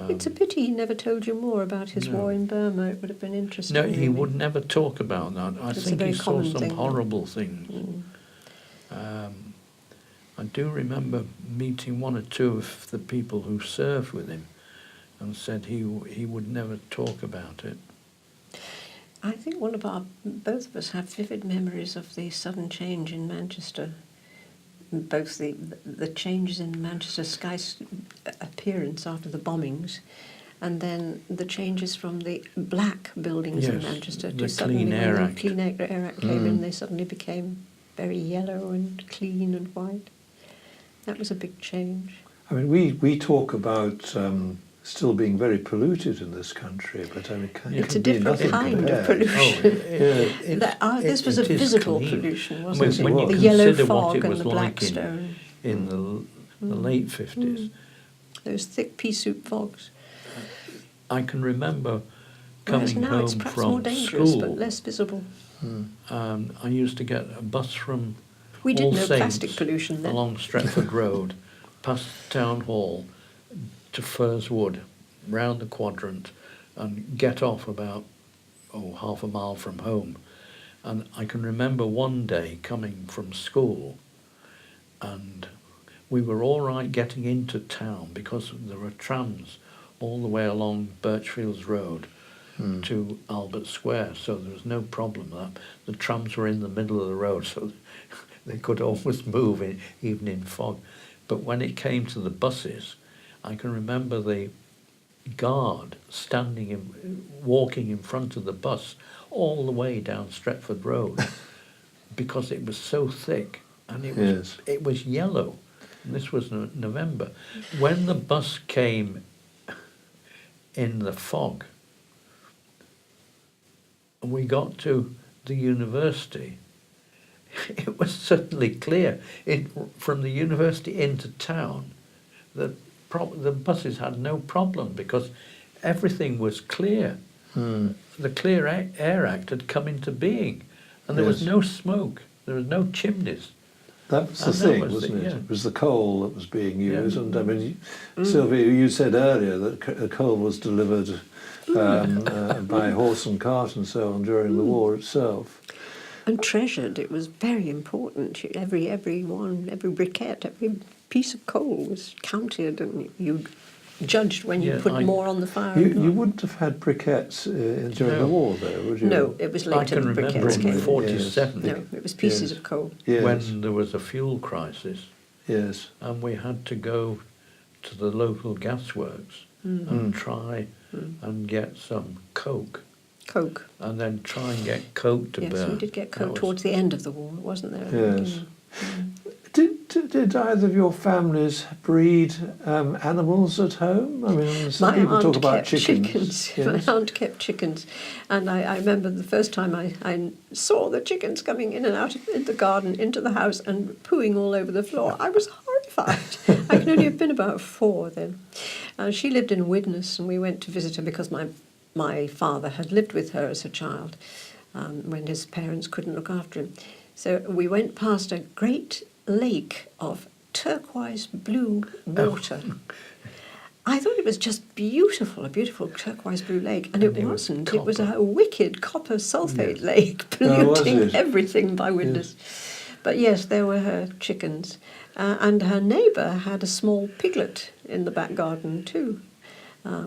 Speaker 1: It's a pity he never told you more about his war in Burma. It would have been interesting.
Speaker 3: No, he
Speaker 1: really.
Speaker 3: would never talk about that. I
Speaker 1: It's a
Speaker 3: think
Speaker 1: very
Speaker 3: he saw
Speaker 1: common
Speaker 3: some
Speaker 1: thing.
Speaker 3: horrible things. I do remember meeting one or two of the people who served with him and said he would never talk about it.
Speaker 1: I think both of us have vivid memories of the sudden change in Manchester. Both the changes in Manchester sky's appearance after the bombings, and then the changes from the black buildings in
Speaker 3: Yes,
Speaker 1: Manchester
Speaker 3: the
Speaker 1: to suddenly
Speaker 3: Clean Air
Speaker 1: when
Speaker 3: Act.
Speaker 1: the Clean Air Act came in, they suddenly became very yellow and clean and white. That was a big change.
Speaker 2: I mean, we talk about still being very polluted in this country, but I mean,
Speaker 1: It's
Speaker 2: can
Speaker 1: a
Speaker 2: be
Speaker 1: different
Speaker 2: nothing
Speaker 1: kind
Speaker 2: compared.
Speaker 1: of pollution. This was a
Speaker 3: it is
Speaker 1: visible
Speaker 3: clean.
Speaker 1: pollution,
Speaker 3: I
Speaker 1: wasn't
Speaker 3: mean,
Speaker 1: it?
Speaker 3: when you
Speaker 1: The yellow
Speaker 3: consider what
Speaker 1: fog
Speaker 3: it
Speaker 1: and
Speaker 3: was
Speaker 1: the black
Speaker 3: like
Speaker 1: stone.
Speaker 3: in the late 50s,
Speaker 1: Those thick pea soup fogs.
Speaker 3: I can remember
Speaker 1: Whereas
Speaker 3: coming
Speaker 1: now it's
Speaker 3: home
Speaker 1: perhaps more
Speaker 3: from
Speaker 1: dangerous, but
Speaker 3: school.
Speaker 1: less visible.
Speaker 3: I used to get a bus from
Speaker 1: We did
Speaker 3: All
Speaker 1: know
Speaker 3: Saints
Speaker 1: plastic pollution then.
Speaker 3: along Stretford Road, past Town Hall, to Firswood, round the quadrant, and get off about half a mile from home. And I can remember one day coming from school, and we were all right getting into town because there were trams all the way along Birchfields Road to Albert Square, so there was no problem with that. The trams were in the middle of the road, so they could always move, even in fog. But when it came to the buses, I can remember the guard walking in front of the bus all the way down Stretford Road because it was so thick and it was yellow. And this was November. When the bus came in the fog, and we got to the university, it was suddenly clear from the university into town that the buses had no problem because everything was clear. The Clear Air Act had come into being, and there was no smoke, there was no chimneys.
Speaker 2: That was the thing, wasn't it?
Speaker 3: Yeah.
Speaker 2: It was the coal that was being used,
Speaker 3: Yeah.
Speaker 2: and I mean, Sylvia, you said earlier that coal was delivered by horse and cart and so on during the war itself.
Speaker 1: And treasured. It was very important. Every briquette, every piece of coal was counted, and you judged when you put more on the fire.
Speaker 2: You wouldn't have had briquettes during the war, though, would you?
Speaker 1: No, it was later the briquettes
Speaker 3: I can
Speaker 1: came.
Speaker 3: remember in 47
Speaker 1: No, it was pieces of coal.
Speaker 3: when there was a fuel crisis.
Speaker 2: Yes.
Speaker 3: And we had to go to the local gasworks and try and get some coke.
Speaker 1: Coke.
Speaker 3: And then try and get coke to burn.
Speaker 1: Yes, we did get coke towards the end of the war, wasn't there?
Speaker 2: Yes. Did either of your families breed animals at home? I mean, some
Speaker 1: My
Speaker 2: people
Speaker 1: aunt
Speaker 2: talk about
Speaker 1: kept
Speaker 2: chickens. Yes.
Speaker 1: My aunt kept chickens, and I remember the first time I saw the chickens coming in and out in the garden into the house and pooing all over the floor. I was horrified. I can only have been about 4 then. She lived in Widnes, and we went to visit her because my father had lived with her as a child when his parents couldn't look after him. So we went past a great lake of turquoise blue water. I thought it was just beautiful, a beautiful turquoise blue lake, and it wasn't. It was a wicked copper sulphate lake, polluting everything by Widnes. But yes, there were her chickens. And her neighbour had a small piglet in the back garden too,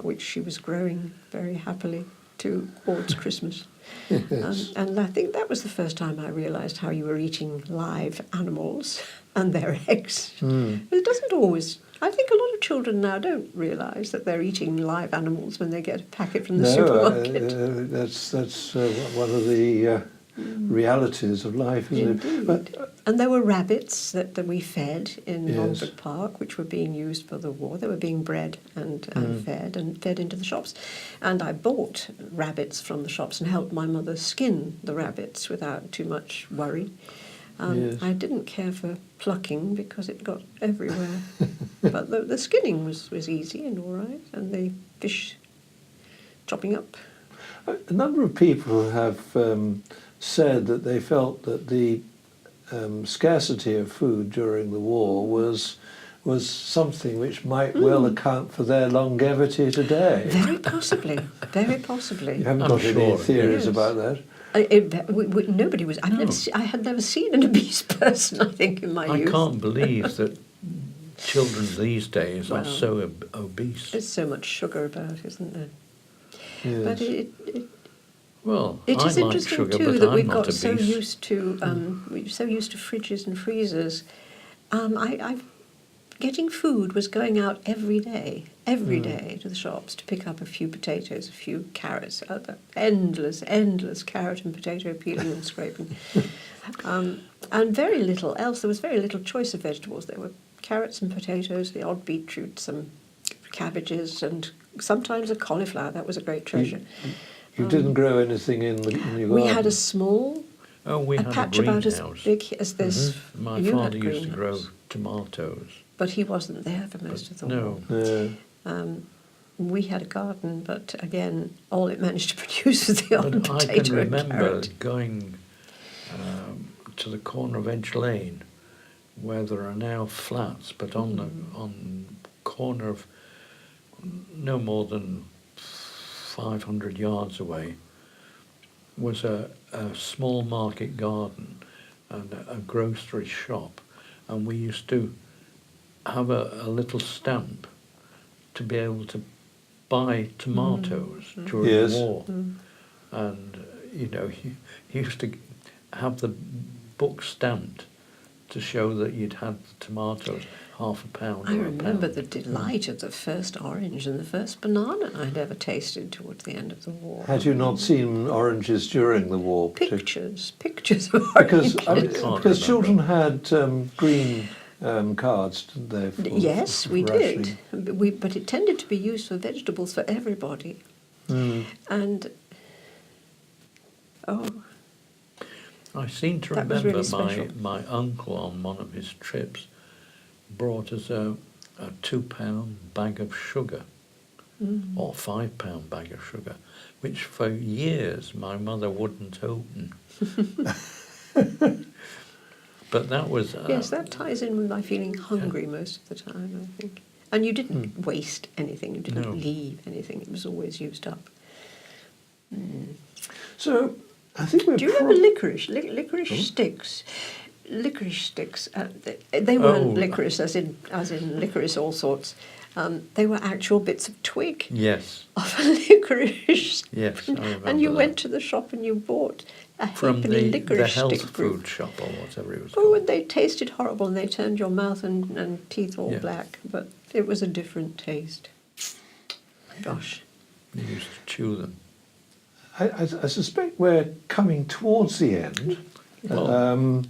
Speaker 1: which she was growing very happily. towards Christmas.
Speaker 2: Yes.
Speaker 1: And I think that was the first time I realised how you were eating live animals and their eggs. But it doesn't always. I think a lot of children now don't realise that they're eating live animals when they get a packet from the supermarket.
Speaker 2: That's one of the realities of life, isn't
Speaker 1: Indeed.
Speaker 2: it? But,
Speaker 1: And there were rabbits that we fed in
Speaker 2: Yes.
Speaker 1: Longford Park, which were being used for the war. They were being bred and fed into the shops. And I bought rabbits from the shops and helped my mother skin the rabbits without too much worry.
Speaker 2: Yes.
Speaker 1: I didn't care for plucking because it got everywhere. But the skinning was easy and all right, and the fish chopping up.
Speaker 2: a number of people have said that they felt that the scarcity of food during the war was something which might well account for their longevity today.
Speaker 1: Very possibly, very possibly.
Speaker 2: You haven't
Speaker 3: I'm
Speaker 2: got any
Speaker 3: sure.
Speaker 2: theories
Speaker 1: Yes.
Speaker 2: about that?
Speaker 1: Nobody was. I had never seen an obese person. I think in my
Speaker 3: I
Speaker 1: youth.
Speaker 3: can't believe that children these days are
Speaker 1: Well,
Speaker 3: so obese.
Speaker 1: There's so much sugar about, isn't there?
Speaker 2: Yes.
Speaker 1: But
Speaker 3: Well,
Speaker 1: it
Speaker 3: I
Speaker 1: is
Speaker 3: like
Speaker 1: interesting
Speaker 3: sugar,
Speaker 1: too
Speaker 3: but
Speaker 1: that
Speaker 3: I'm
Speaker 1: we've
Speaker 3: not
Speaker 1: got
Speaker 3: obese.
Speaker 1: so used to we're so used to fridges and freezers. Getting food was going out every day to the shops to pick up a few potatoes, a few carrots, endless carrot and potato peeling and scraping, and very little else. There was very little choice of vegetables. There were carrots and potatoes, the odd beetroot, some cabbages, and sometimes a cauliflower. That was a great treasure.
Speaker 2: You didn't grow anything in your garden?
Speaker 1: We had a small
Speaker 3: We
Speaker 1: a
Speaker 3: had
Speaker 1: patch
Speaker 3: a
Speaker 1: about as
Speaker 3: greenhouse.
Speaker 1: big as this.
Speaker 3: My
Speaker 1: You
Speaker 3: father
Speaker 1: had
Speaker 3: used to grow
Speaker 1: greenhouse.
Speaker 3: tomatoes.
Speaker 1: But he wasn't there for most of the war.
Speaker 3: No,
Speaker 2: Yeah.
Speaker 1: We had a garden, but again, all it managed to produce was the odd
Speaker 3: but I
Speaker 1: potato
Speaker 3: can
Speaker 1: and
Speaker 3: remember
Speaker 1: carrot.
Speaker 3: going to the corner of Edge Lane, where there are now flats, but on the corner of no more than 500 yards away was a small market garden and a grocery shop, and we used to have a little stamp to be able to buy tomatoes during
Speaker 2: Yes.
Speaker 3: the war. And, you used to have the book stamped to show that you'd had the tomatoes, half a pound
Speaker 1: I
Speaker 3: or a
Speaker 1: remember
Speaker 3: pound.
Speaker 1: the delight of the first orange and the first banana I'd ever tasted towards the end of the war.
Speaker 2: Had you not seen oranges during the war?
Speaker 1: Pictures of
Speaker 2: Because,
Speaker 1: oranges.
Speaker 3: can't
Speaker 2: because children
Speaker 3: remember.
Speaker 2: had green cards, didn't they?
Speaker 1: Yes,
Speaker 2: for
Speaker 1: we
Speaker 2: rationing.
Speaker 1: did. But it tended to be used for vegetables for everybody. And,
Speaker 3: I seem to
Speaker 1: That was
Speaker 3: remember
Speaker 1: really special.
Speaker 3: my uncle on one of his trips brought us a £2 bag of sugar, or £5 bag of sugar, which for years my mother wouldn't open. But that was...
Speaker 1: yes, that ties in with my feeling hungry most of the time, I think. And you didn't waste anything, you didn't
Speaker 3: No.
Speaker 1: leave anything, it was always used up.
Speaker 2: So, I think we're
Speaker 1: Do you remember licorice? Licorice sticks. Licorice sticks. They weren't licorice as in licorice all sorts. They were actual bits of twig
Speaker 3: Yes,
Speaker 1: of a licorice.
Speaker 3: yes, I remember
Speaker 1: And you
Speaker 3: that.
Speaker 1: went to the shop and you bought a
Speaker 3: From
Speaker 1: halfpenny
Speaker 3: the
Speaker 1: licorice
Speaker 3: health
Speaker 1: stick group.
Speaker 3: food shop or whatever it was
Speaker 1: Oh,
Speaker 3: called.
Speaker 1: and they tasted horrible and they turned your mouth and teeth all
Speaker 3: Yes.
Speaker 1: black, but it was a different taste. Gosh.
Speaker 3: You used to chew them.
Speaker 2: I suspect we're coming towards the end.
Speaker 3: Well-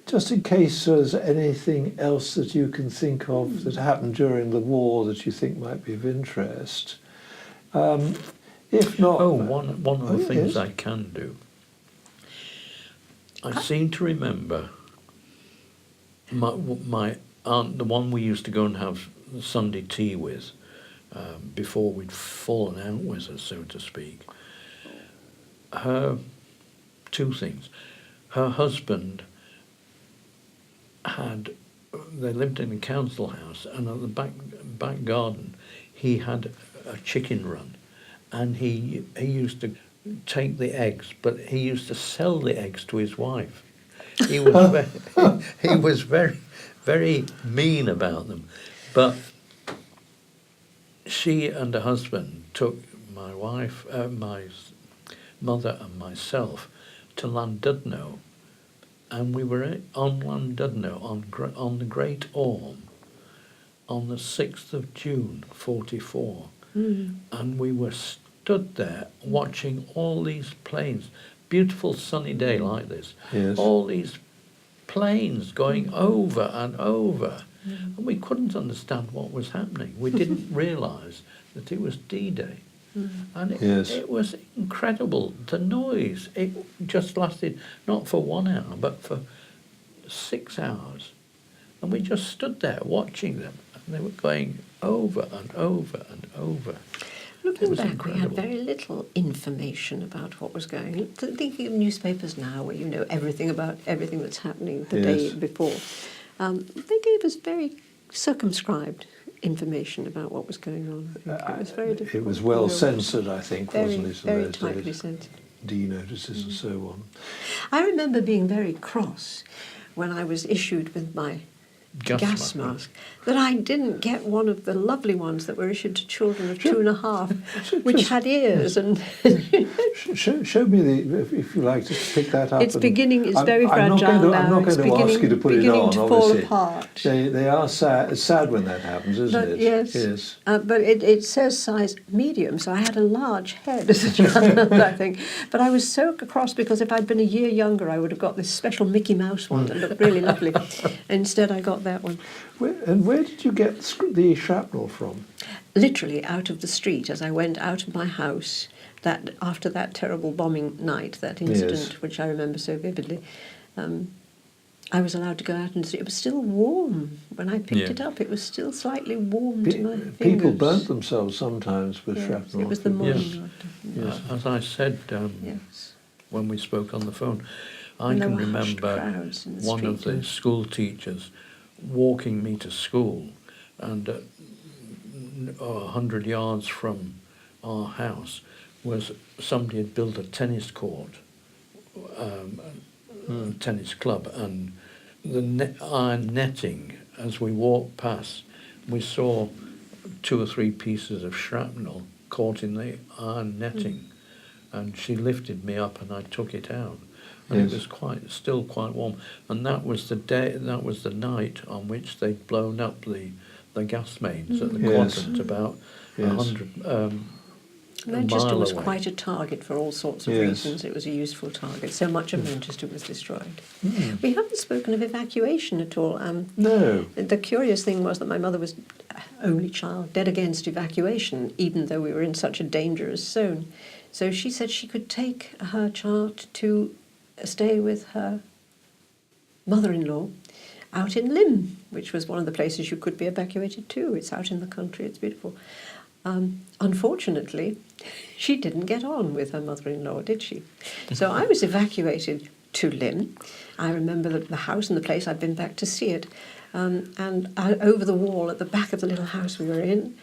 Speaker 2: Just in case there's anything else that you can think of that happened during the war that you think might be of interest. If not...
Speaker 3: One of the things
Speaker 2: yes.
Speaker 3: I can do. I seem to remember my aunt, the one we used to go and have Sunday tea with, before we'd fallen out with her, so to speak. Two things. Her husband they lived in a council house, and at the back garden he had a chicken run, and he used to take the eggs, but he used to sell the eggs to his wife. He was very, very mean about them, but she and her husband took my wife, my mother and myself to Llandudno, and we were on Llandudno on the Great Orme on the 6th of June 44, and we were stood there watching all these planes, beautiful sunny day like this,
Speaker 2: Yes.
Speaker 3: all these planes going over and over, and we couldn't understand what was happening. We didn't realise that it was D-Day. And it was incredible, the noise. It just lasted not for 1 hour, but for 6 hours. And we just stood there watching them, and they were going over and over and over.
Speaker 1: Looking back, we had
Speaker 3: incredible.
Speaker 1: very little information about what was going on. Thinking of newspapers now, where you know everything about everything that's happening the day before, they gave us very circumscribed information about what was going on. I think it was very difficult.
Speaker 2: It was well censored, I think, wasn't it?
Speaker 1: Very tightly censored.
Speaker 2: D notices and so on.
Speaker 1: I remember being very cross when I was issued with my gas mask, that I didn't get one of the lovely ones that were issued to children of 2.5, which had ears and.
Speaker 2: Show me if you like, to pick that up.
Speaker 1: It's beginning. It's very fragile now.
Speaker 2: I'm not going to ask you to put it on.
Speaker 1: To
Speaker 2: Obviously,
Speaker 1: fall apart.
Speaker 2: They are sad. It's sad when that happens, isn't it?
Speaker 1: Yes.
Speaker 2: Yes.
Speaker 1: But it says size medium, so I had a large head as a child, I think. But I was so cross because if I'd been a year younger, I would have got this special Mickey Mouse one that looked really lovely. Instead, I got that one.
Speaker 2: Where did you get the shrapnel from?
Speaker 1: Literally out of the street as I went out of my house. That after that terrible bombing night, that incident, which I remember so vividly, I was allowed to go out and see. It was still warm when I picked it up. It was still slightly warm to my fingers.
Speaker 2: People burnt themselves sometimes with shrapnel.
Speaker 1: It was the morning.
Speaker 3: Yes. As I said when we spoke on the phone, I can remember one of the school teachers walking me to school, and 100 yards from our house was somebody had built a tennis court, tennis club, and the iron netting. As we walked past, we saw 2 or 3 pieces of shrapnel caught in the iron netting, and she lifted me up, and I took it out, and it was still quite warm. And that was the day. That was the night on which they'd blown up the gas mains at the quadrant about 100.
Speaker 1: Manchester was quite a target for all sorts of reasons. It was a useful target. So much of Manchester was destroyed. We haven't spoken of evacuation at all.
Speaker 2: No.
Speaker 1: The curious thing was that my mother was only child, dead against evacuation, even though we were in such a dangerous zone. So she said she could take her child to stay with her mother-in-law out in Lymm, which was one of the places you could be evacuated to. It's out in the country. It's beautiful. Unfortunately, she didn't get on with her mother-in-law, did she? So I was evacuated to Lymm. I remember the house and the place. I'd been back to see it. And over the wall at the back of the little house we were in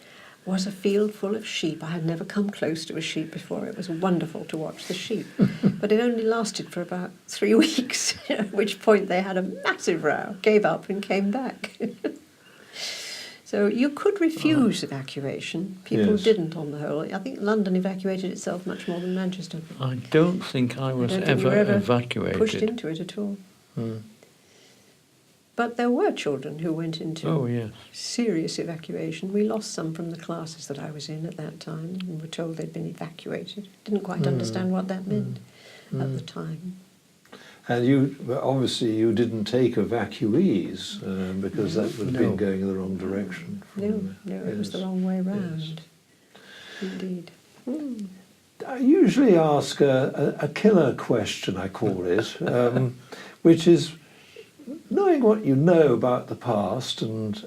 Speaker 1: was a field full of sheep. I had never come close to a sheep before. It was wonderful to watch the sheep. But it only lasted for about 3 weeks, at which point they had a massive row, gave up and came back. So you could refuse evacuation. People didn't, on the whole. I think London evacuated itself much more than Manchester.
Speaker 3: I don't think I was ever evacuated.
Speaker 1: Pushed into it at all. But there were children who went into serious evacuation. We lost some from the classes that I was in at that time and were told they'd been evacuated. Didn't quite understand what that meant at the time.
Speaker 2: And you obviously didn't take evacuees because that would have been going in the wrong direction.
Speaker 1: No, it was the wrong way round. Yes. Indeed.
Speaker 2: I usually ask a killer question, I call it, which is knowing what you know about the past, and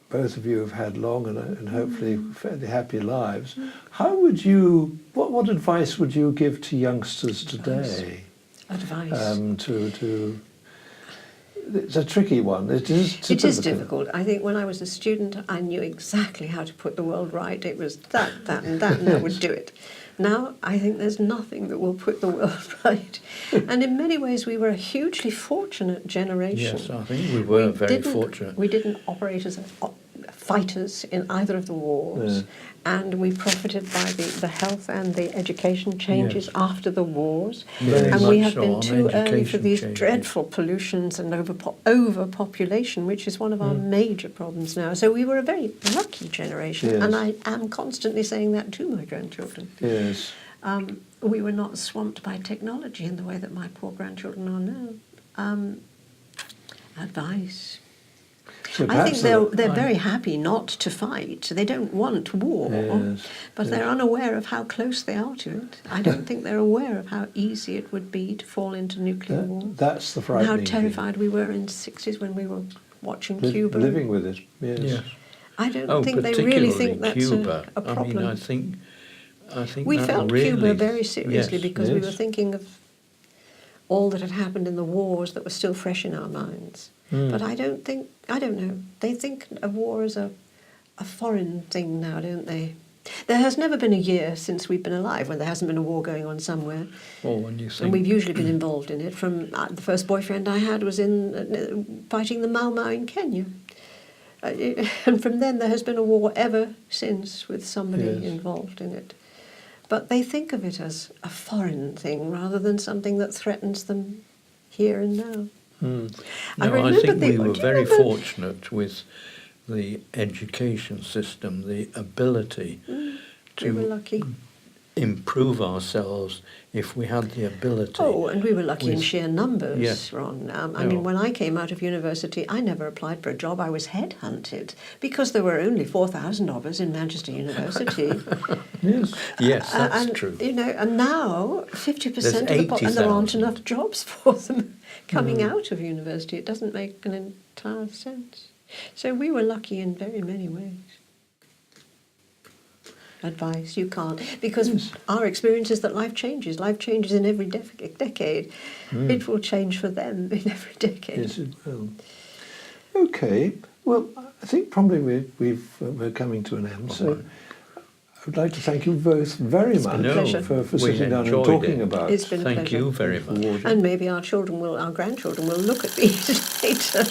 Speaker 2: both of you have had long and hopefully fairly happy lives. How would you? What advice would you give to youngsters today?
Speaker 1: Advice.
Speaker 2: It's a tricky one. It is
Speaker 1: difficult. I think when I was a student, I knew exactly how to put the world right. It was that, and that would do it. Now, I think there's nothing that will put the world right. And in many ways, we were a hugely fortunate generation.
Speaker 3: Yes, I think we were very fortunate.
Speaker 1: We didn't operate as fighters in either of the wars, and we profited by the health and the education changes
Speaker 3: Yes.
Speaker 1: after the wars.
Speaker 3: Very
Speaker 1: And we
Speaker 3: much
Speaker 1: have
Speaker 3: so
Speaker 1: been
Speaker 3: on
Speaker 1: too early for
Speaker 3: education
Speaker 1: these
Speaker 3: changes.
Speaker 1: dreadful pollutions and overpopulation, which is one of our major problems now. So we were a very lucky generation,
Speaker 2: Yes.
Speaker 1: and I am constantly saying that to my grandchildren.
Speaker 2: Yes.
Speaker 1: We were not swamped by technology in the way that my poor grandchildren are now. Advice.
Speaker 2: So
Speaker 1: I think
Speaker 2: perhaps
Speaker 1: they're very happy not to fight. They don't want war,
Speaker 2: Yes,
Speaker 1: but they're unaware of how close they are to it. I don't think they're aware of how easy it would be to fall into nuclear war.
Speaker 2: that's the
Speaker 1: And
Speaker 2: frightening
Speaker 1: how
Speaker 2: thing.
Speaker 1: terrified we were in the 60s when we were watching Cuba.
Speaker 2: Living with it, yes.
Speaker 3: Yes.
Speaker 1: I don't
Speaker 3: Oh,
Speaker 1: think they really think
Speaker 3: particularly
Speaker 1: that's
Speaker 3: Cuba.
Speaker 1: a problem.
Speaker 3: I mean, I think
Speaker 1: We
Speaker 3: that
Speaker 1: felt
Speaker 3: really,
Speaker 1: Cuba very seriously
Speaker 3: yes,
Speaker 1: because we were
Speaker 2: yes.
Speaker 1: thinking of all that had happened in the wars that were still fresh in our minds. But I don't know. They think of war as a foreign thing now, don't they? There has never been a year since we've been alive when there hasn't been a war going on somewhere.
Speaker 3: Or when you think,
Speaker 1: And we've usually been involved in it. From the first boyfriend I had was in fighting the Mau Mau in Kenya. And from then there has been a war ever since with somebody
Speaker 2: Yes.
Speaker 1: involved in it. But they think of it as a foreign thing rather than something that threatens them here and now. I
Speaker 3: no, I
Speaker 1: remember
Speaker 3: think we
Speaker 1: do
Speaker 3: were
Speaker 1: you
Speaker 3: very
Speaker 1: remember-
Speaker 3: fortunate with the education system, the ability
Speaker 1: We were
Speaker 3: to
Speaker 1: lucky.
Speaker 3: improve ourselves if we had the ability.
Speaker 1: Oh, and we were lucky in
Speaker 3: with-
Speaker 1: sheer numbers,
Speaker 3: Yes.
Speaker 1: Ron. I
Speaker 3: Yeah.
Speaker 1: mean, when I came out of university, I never applied for a job. I was headhunted because there were only 4,000 of us in Manchester University.
Speaker 2: Yes.
Speaker 3: Yes, that's
Speaker 1: and,
Speaker 3: true.
Speaker 1: You know, and now 50%
Speaker 3: There's
Speaker 1: of the and there aren't
Speaker 3: 80,000.
Speaker 1: enough jobs for them coming out of university. It doesn't make an entire sense. So we were lucky in very many ways. Advice, you can't. Because our experience is that life changes. Life changes in every decade. It will change for them in every decade.
Speaker 2: Yes, it will. Okay. Well, I think probably we're coming to an end. So I would like to thank you both very
Speaker 1: It's been a
Speaker 2: much
Speaker 1: pleasure.
Speaker 2: for
Speaker 3: We
Speaker 2: sitting down and
Speaker 3: enjoyed
Speaker 2: talking
Speaker 3: it.
Speaker 2: about
Speaker 1: It's been a
Speaker 3: Thank
Speaker 1: pleasure.
Speaker 3: you very much.
Speaker 2: water.
Speaker 1: And maybe our grandchildren will look at these later.